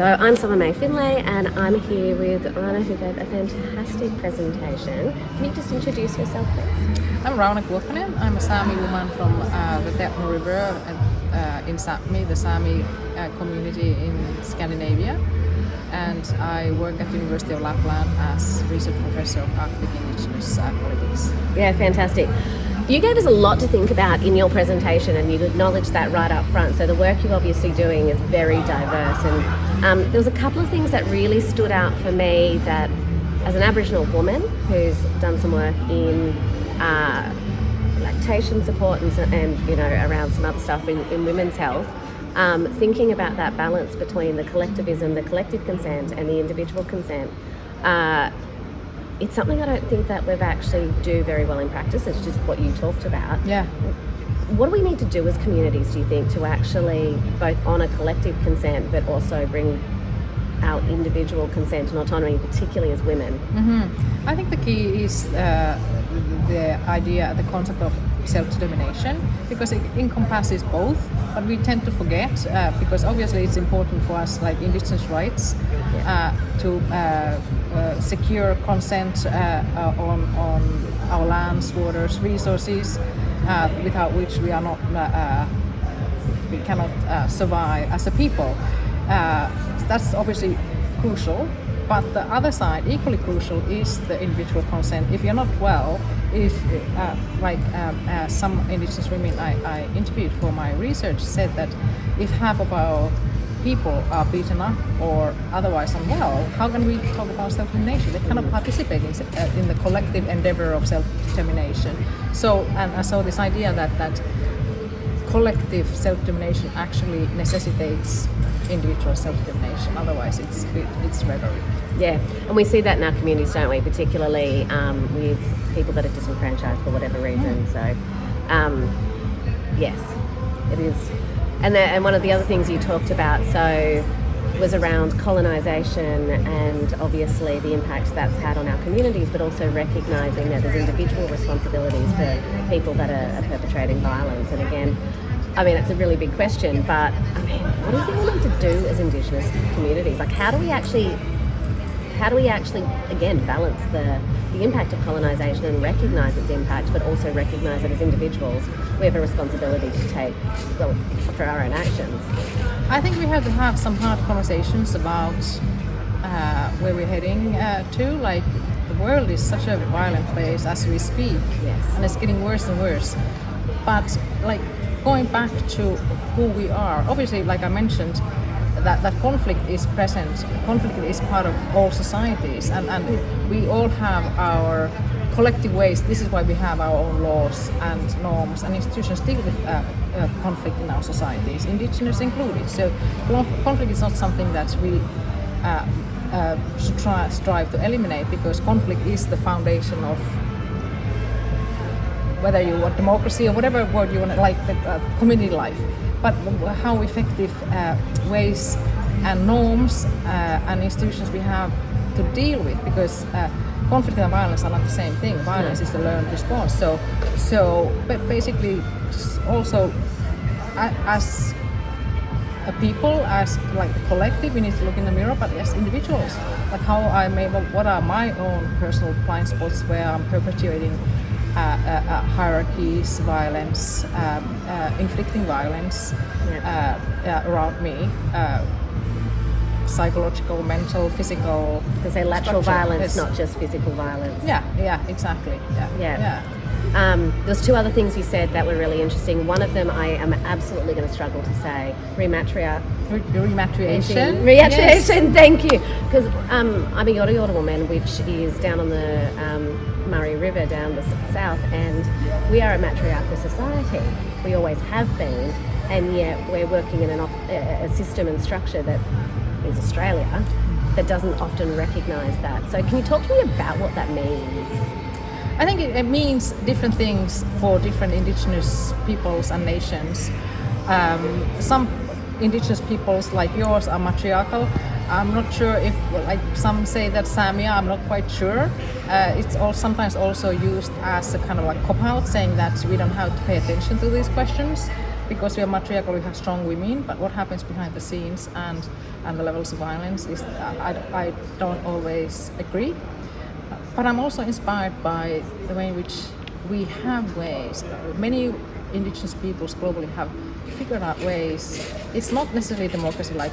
So I'm Summer May Finlay and I'm here with Rauna, who gave a fantastic presentation. Can you just introduce yourself, please? I'm Rauna Kuokkanen. I'm a Sami woman from the Terno River in Sapmi, the Sami community in Scandinavia. And I work at the University of Lapland as research professor of Arctic Indigenous politics. Yeah, fantastic. You gave us a lot to think about in your presentation and you acknowledged that right up front. So the work you're obviously doing is very diverse, and there was a couple of things that really stood out for me that as an Aboriginal woman who's done some work in lactation support and you know around some other stuff in women's health, thinking about that balance between the collectivism, the collective consent and the individual consent. It's something I don't think that we've actually do very well in practice. It's just what you talked about. Yeah. What do we need to do as communities, do you think, to actually both honour collective consent but also bring our individual consent and autonomy, particularly as women? Mm-hmm. I think the key is the idea, the concept of self-determination, because it encompasses both, but we tend to forget because obviously it's important for us, like indigenous rights, to secure consent on our lands, waters, resources, without which we are not, we cannot survive as a people. That's obviously crucial, but the other side, equally crucial, is the individual consent. If you're not well, if some indigenous women I interviewed for my research said that if half of our people are beaten up or otherwise unwell, how can we talk about self-determination? They cannot participate in the collective endeavor of self-determination. So this idea that collective self-determination actually necessitates individual self-determination, otherwise it's rhetoric. Yeah, and we see that in our communities, don't we, particularly with people that are disenfranchised for whatever reason. So yes, it is. And one of the other things you talked about was around colonisation and obviously the impact that's had on our communities, but also recognising that there's individual responsibilities for people that are perpetrating violence. And again, I mean, it's a really big question, but I mean, what do you think we need to do as Indigenous communities? Like, how do we actually again balance the impact of colonisation and recognise its impact, but also recognise that as individuals we have a responsibility to take, well, for our own actions? I think we have to have some hard conversations about where we're heading to. Like, the world is such a violent place as we speak, yes, and it's getting worse and worse. But like, going back to who we are, obviously, like I mentioned, that conflict is present. Conflict is part of all societies, and we all have our collective ways. This is why we have our own laws and norms and institutions deal with conflict in our societies, Indigenous included. So conflict is not something that we should strive to eliminate, because conflict is the foundation of whether you want democracy or whatever word you want, like the community life. But how effective ways and norms and institutions we have to deal with, because conflict and violence are not the same thing. Violence is the learned response. So basically, also as a people, as like a collective, we need to look in the mirror, but as individuals, like what are my own personal blind spots where I'm perpetuating hierarchies, violence, inflicting violence around me, psychological, mental, physical. Because they lateral violence, not just physical violence. Yeah, exactly. Yeah. There's two other things you said that were really interesting. One of them I am absolutely going to struggle to say. Rematriation. Rematriation, yes. Thank you. Because I'm a Yorta Yorta woman, which is down on the Murray River down the south, and we are a matriarchal society. We always have been, and yet we're working in a system and structure that is Australia that doesn't often recognise that. So can you talk to me about what that means? I think it means different things for different Indigenous peoples and nations. Some Indigenous peoples like yours are matriarchal. I'm not sure if, like some say that Samia, I'm not quite sure. It's sometimes also used as a kind of like cop-out, saying that we don't have to pay attention to these questions. because we are matriarchal, we have strong women, but what happens behind the scenes and the levels of violence is I don't always agree. But I'm also inspired by the way in which we have ways. Many indigenous peoples globally have figured out ways. It's not necessarily democracy like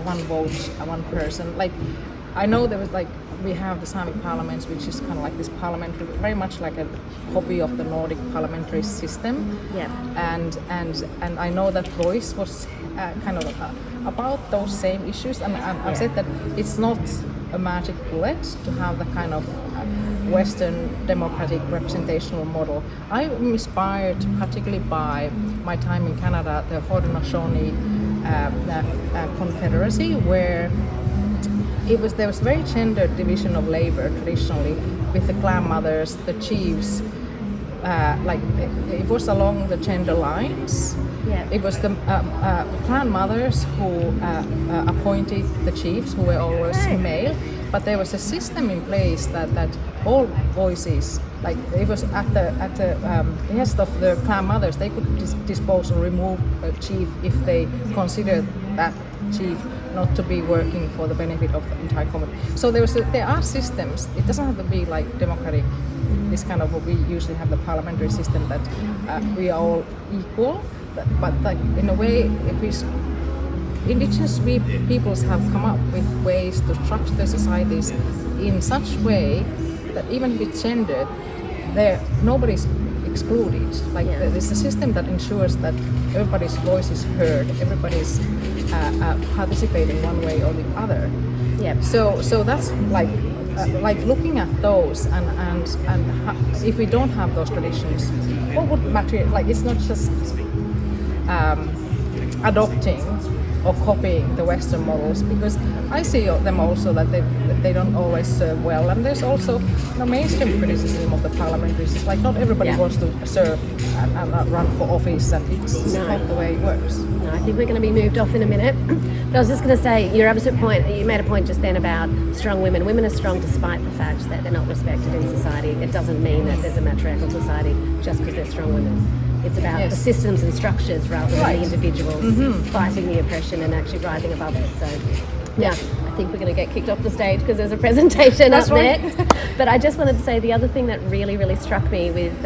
one vote, one person. Like I know there was like we have the Sami parliaments, which is kind of like this parliamentary, very much like a copy of the Nordic parliamentary system. Yeah. And I know that Voice was kind of about those same issues, and I've said that it's not a magic bullet to have the kind of Western democratic representational model. I'm inspired particularly by my time in Canada, the Haudenosaunee Confederacy, where there was very gendered division of labor traditionally, with the clan mothers, the chiefs, it was along the gender lines. Yeah. It was the clan mothers who appointed the chiefs, who were always male, but there was a system in place that all voices, like it was at the behest of the clan mothers, they could dispose or remove a chief if they considered that chief not to be working for the benefit of the entire community. So there are systems. It doesn't have to be like democratic, this kind of what we usually have the parliamentary system that we are all equal. But like in a way, indigenous peoples have come up with ways to structure their societies in such way that even with gender, nobody's excluded. Like there's a system that ensures that everybody's voice is heard, everybody's participating one way or the other. Yeah. So that's like looking at those and if we don't have those traditions, what would matter? Like it's not just adopting or copying the Western models, because I see them also that they don't always serve well, and there's also mainstream criticism of the parliamentary system. Like not everybody wants to serve and run for office, and it's not the way it works. No, I think we're going to be moved off in a minute. But I was just going to say, your absolute point, you made a point just then about strong women. Women are strong despite the fact that they're not respected in society. It doesn't mean that there's a matriarchal society just because they're strong women. It's about the systems and structures rather than the individuals fighting the oppression and actually rising above it. So, yeah, I think we're going to get kicked off the stage because there's a presentation up next. But I just wanted to say the other thing that really, really struck me with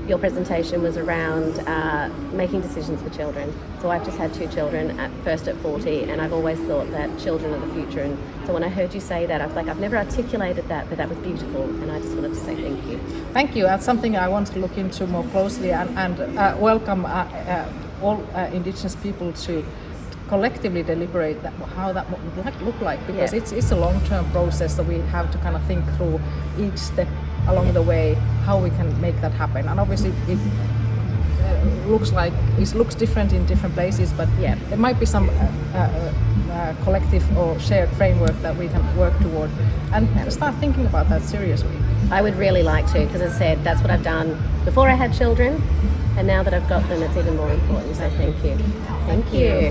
your presentation was around making decisions for children. So I've just had 2 children, first at 40, and I've always thought that children are the future. And so when I heard you say that, I was like, I've never articulated that, but that was beautiful. And I just wanted to say thank you. Thank you. That's something I want to look into more closely and welcome all Indigenous people to collectively deliberate how that would look like, because it's a long-term process, so we have to kind of think through each step along the way how we can make that happen. And obviously it looks different in different places, but there might be some collective or shared framework that we can work toward and start thinking about that seriously. I would really like to, because as I said, that's what I've done before I had children, and now that I've got them, it's even more important. So thank you. Thank you.